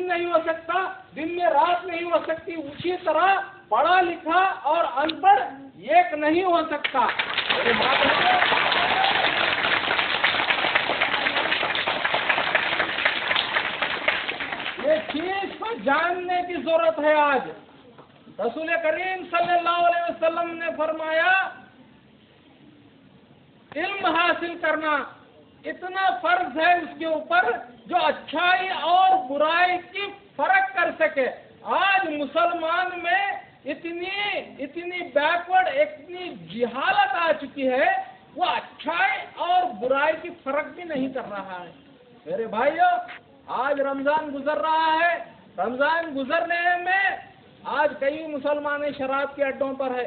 दिन नहीं हो सकता, दिन में रात नहीं हो सकती, उसी तरह पढ़ा लिखा और अनपढ़ एक नहीं हो सकता। ये चीज को जानने की जरूरत है। आज रसूल करीम सल्लल्लाहु अलैहि वसल्लम ने फरमाया, इल्म हासिल करना इतना फर्ज है उसके ऊपर जो अच्छाई और बुराई की फर्क कर सके। आज मुसलमान में इतनी बैकवर्ड, इतनी जिहालत आ चुकी है, वो अच्छाई और बुराई की फर्क भी नहीं कर रहा है। मेरे भाइयों, आज रमजान गुजर रहा है। रमजान गुजरने में आज कई मुसलमान शराब के अड्डों पर है,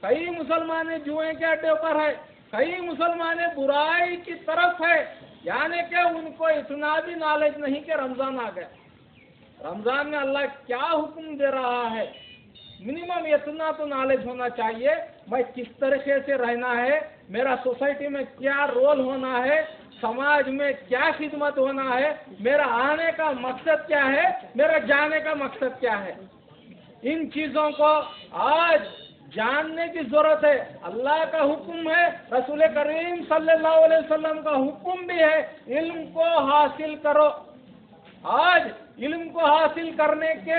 कई मुसलमान जुए के अड्डों पर है, कई मुसलमान बुराई की तरफ है। यानी कि उनको इतना भी नॉलेज नहीं कि रमजान आ गया, रमजान में अल्लाह क्या हुक्म दे रहा है। मिनिमम इतना तो नॉलेज होना चाहिए, मैं किस तरीके से रहना है, मेरा सोसाइटी में क्या रोल होना है, समाज में क्या खिदमत होना है, मेरा आने का मकसद क्या है, मेरा जाने का मकसद क्या है। इन चीजों को आज जानने की जरूरत है। अल्लाह का हुक्म है, रसूल करीम सल्लल्लाहु अलैहि वसल्लम का हुक्म भी है, इल्म को हासिल करो। आज इल्म को हासिल करने के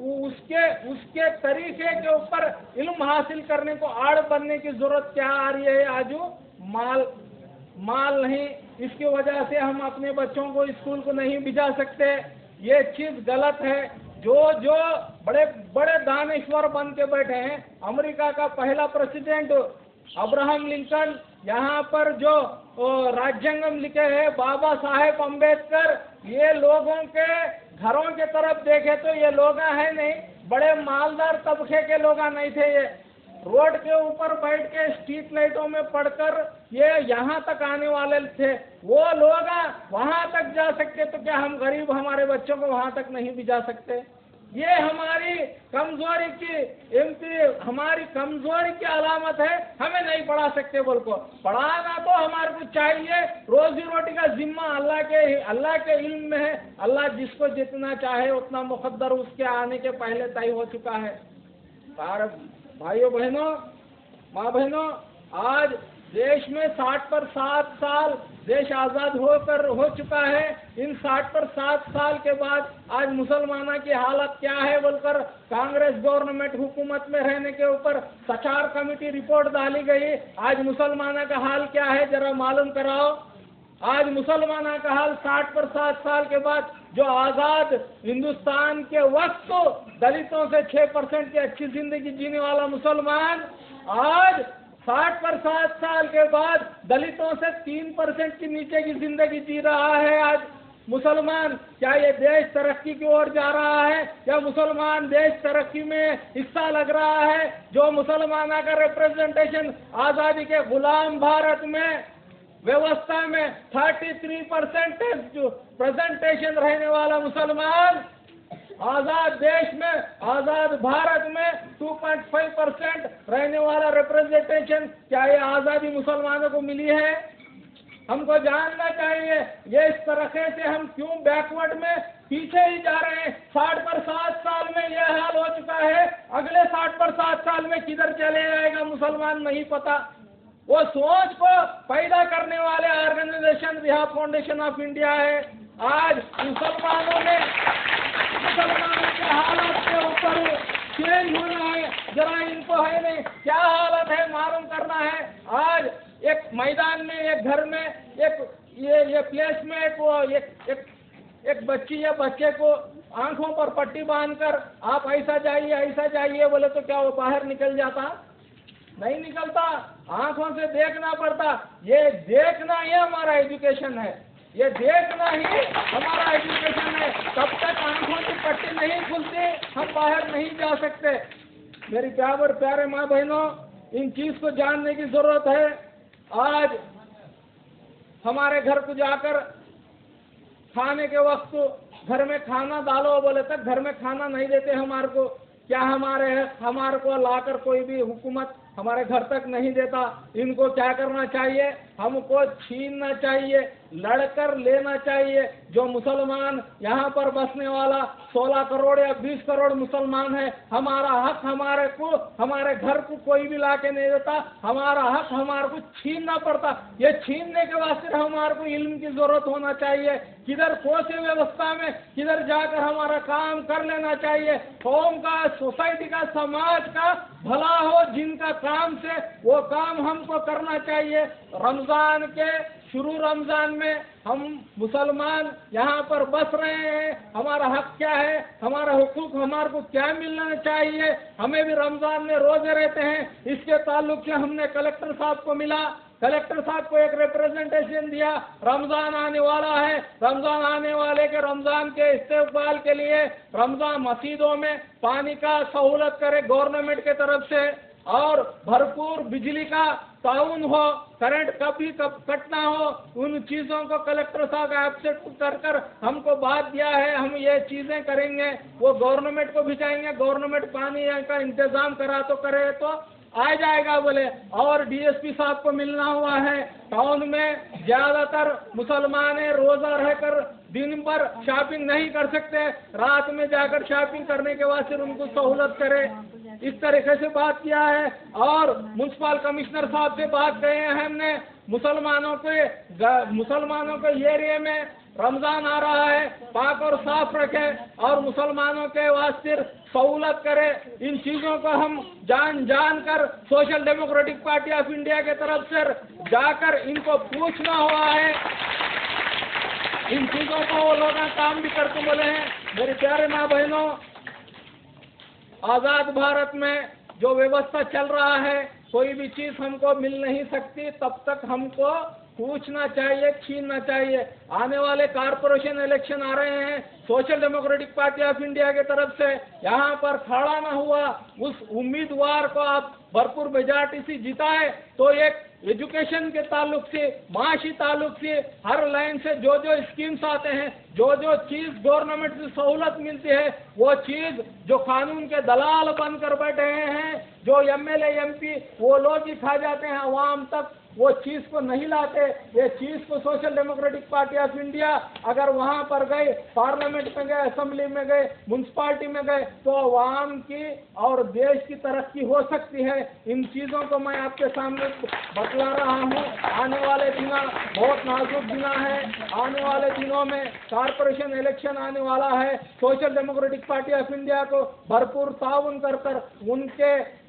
उसके तरीके के ऊपर इल्म हासिल करने को आड़ बनने की जरूरत क्या आ रही है। आज माल नहीं, इसकी वजह से हम अपने बच्चों को स्कूल को नहीं भिजा सकते। ये चीज गलत है। जो बड़े बड़े दानश्वर बन के बैठे हैं, अमेरिका का पहला प्रेसिडेंट अब्राहम लिंकन, यहाँ पर जो राज्यांगम लिखे हैं बाबा साहेब अम्बेडकर, ये लोगों के घरों के तरफ देखे तो ये लोग हैं नहीं, बड़े मालदार तबके के लोग नहीं थे। ये रोड के ऊपर बैठ के स्ट्रीट लाइटों में पढ़कर ये यहाँ तक आने वाले थे। वो लोग वहाँ तक जा सकते तो क्या हम गरीब हमारे बच्चों को वहाँ तक नहीं भी जा सकते। ये हमारी कमजोरी की अलामत है। हमें नहीं पढ़ा सकते, बोल को पढ़ाना तो हमारे को चाहिए। रोजी रोटी का जिम्मा अल्लाह के इल्म में है। अल्लाह जिसको जितना चाहे उतना मुकद्दर उसके आने के पहले तय हो चुका है। भाइयों बहनों, माँ बहनों, आज देश में 60 पर 7 साल देश आज़ाद हो चुका है। इन 60 पर 7 साल के बाद आज मुसलमानों की हालत क्या है बोलकर कांग्रेस गवर्नमेंट हुकूमत में रहने के ऊपर सचार कमेटी रिपोर्ट डाली गई। आज मुसलमानों का हाल क्या है जरा मालूम कराओ। आज मुसलमानों का हाल 60 पर 7 साल के बाद, जो आज़ाद हिंदुस्तान के वक्त दलितों से 6% की अच्छी जिंदगी जीने वाला मुसलमान, आज 60 पर 7 साल के बाद दलितों से 3% की नीचे की जिंदगी जी रहा है। आज मुसलमान, क्या ये देश तरक्की की ओर जा रहा है या मुसलमान देश तरक्की में हिस्सा लग रहा है? जो मुसलमानों का रिप्रेजेंटेशन आज़ादी के गुलाम भारत में व्यवस्था में 33% जो प्रेजेंटेशन रहने वाला मुसलमान, आजाद देश में, आजाद भारत में 2.5% रहने वाला रिप्रेजेंटेशन, क्या ये आजादी मुसलमानों को मिली है? हमको जानना चाहिए ये इस तरह से हम क्यों बैकवर्ड में पीछे ही जा रहे हैं। 60 पर 7 साल में यह हाल हो चुका है, अगले 60 पर 7 साल में किधर चले जाएगा मुसलमान नहीं पता। वो सोच को पैदा करने वाले ऑर्गेनाइजेशन रिहा फाउंडेशन ऑफ इंडिया है। आज मुसलमानों के हालत के ऊपर चेंज होना है, जरा इनको है नहीं क्या हालत है मालूम करना है। आज एक मैदान में, एक घर में, ये प्लेस में एक बच्ची या बच्चे को आंखों पर पट्टी बांधकर आप ऐसा जाइए बोले तो क्या वो बाहर निकल जाता? नहीं निकलता। आंखों से देखना पड़ता। ये देखना ही हमारा एजुकेशन है, ये देखना ही हमारा एजुकेशन है। तब तक आंखों की पट्टी नहीं खुलती हम बाहर नहीं जा सकते। मेरी प्यारे माँ बहनों, इन चीज को जानने की जरूरत है। आज हमारे घर को जाकर खाने के वक्त घर में खाना डालो बोले तक घर में खाना नहीं देते हमारे को। क्या हमारे को लाकर कोई भी हुकूमत हमारे घर तक नहीं देता। इनको क्या करना चाहिए? हमको छीनना चाहिए। लड़कर लेना चाहिए। जो मुसलमान यहाँ पर बसने वाला 16 करोड़ या 20 करोड़ मुसलमान है, हमारा हक हमारे घर को कोई भी लाके नहीं देता। हमारा हक हमारे को छीनना पड़ता। ये छीनने के वास्ते हमारे को इल्म की जरूरत होना चाहिए। किधर कोसे व्यवस्था में किधर जाकर हमारा काम कर लेना चाहिए। कौम का, सोसाइटी का, समाज का भला हो, जिनका काम से वो काम हमको करना चाहिए। रमजान के शुरू रमजान में हम मुसलमान यहाँ पर बस रहे हैं, हमारा हक क्या है, हमारा हुकूक हमारे को क्या मिलना चाहिए। हमें भी रमजान में रोजे रहते हैं, इसके ताल्लुक से हमने कलेक्टर साहब को मिला। कलेक्टर साहब को एक रिप्रेजेंटेशन दिया। रमजान आने वाला है, रमजान आने वाले के रमजान के इस्तेकबाल के लिए रमजान मस्जिदों में पानी का सहूलत करे गवर्नमेंट के तरफ से, और भरपूर बिजली का ताउन हो, करंट कभी कब कटना हो, उन चीजों को कलेक्टर साहब एक्सेप्ट कर हमको बात दिया है। हम ये चीजें करेंगे, वो गवर्नमेंट को भिजाएंगे। गवर्नमेंट पानी का इंतजाम करा तो करे तो आ जाएगा बोले। और डीएसपी साहब को मिलना हुआ है। टाउन में ज्यादातर मुसलमान रोजा रहकर दिन भर शॉपिंग नहीं कर सकते, रात में जाकर शॉपिंग करने के बाद फिर उनको सहूलत करे, इस तरीके से बात किया है। और म्युनिसिपल कमिश्नर साहब से बात कहे हैं हमने, मुसलमानों के एरिया में रमजान आ रहा है, पाक और साफ रखे और मुसलमानों के वास्ते सहूलत करे। इन चीजों को हम जान कर social democratic party of India के तरफ से जाकर इनको पूछना हुआ है। इन चीजों को वो लोग काम भी करते बोले हैं। मेरे प्यारे माँ बहनों, आजाद भारत में जो व्यवस्था चल रहा है, कोई भी चीज हमको मिल नहीं सकती तब तक हमको पूछना चाहिए, छीनना चाहिए। आने वाले कारपोरेशन इलेक्शन आ रहे हैं, social democratic party of India की तरफ से यहाँ पर खड़ा ना हुआ उस उम्मीदवार को आप भरपूर मेजॉरिटी से जिताए तो एक एजुकेशन के ताल्लुक से, माशी ताल्लुक से, हर लाइन से जो स्कीम्स आते हैं, जो चीज गवर्नमेंट से सहूलत मिलती है, वो चीज जो कानून के दलाल बनकर बैठे हैं, जो एमएलए एमपी वो लोग ही खा जाते हैं, अवाम तक वो चीज को नहीं लाते। ये चीज को social democratic party of India अगर वहां पर गए, पार्लियामेंट में गए, असेंबली में गए, म्युनिसिपालिटी में गए, तो अवाम की और देश की तरक्की हो सकती है। इन चीजों को मैं आपके सामने बतला रहा हूँ। आने वाले दिनों बहुत नाजुक दिन है। आने वाले दिनों में कारपोरेशन इलेक्शन आने वाला है। Social democratic party of India को भरपूर ताउन कर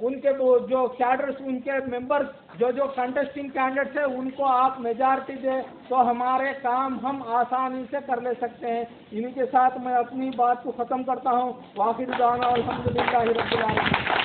उनके जो कैडर्स, उनके मेंबर्स, जो कंटेस्टिंग कैंडिडेट्स है, उनको आप मेजॉरिटी दे तो हमारे काम हम आसानी से कर ले सकते हैं। इन्हीं के साथ मैं अपनी बात को खत्म करता हूँ। वाखिर दाना अल्हम्दुलिल्लाहि रब्बिल आलमीन।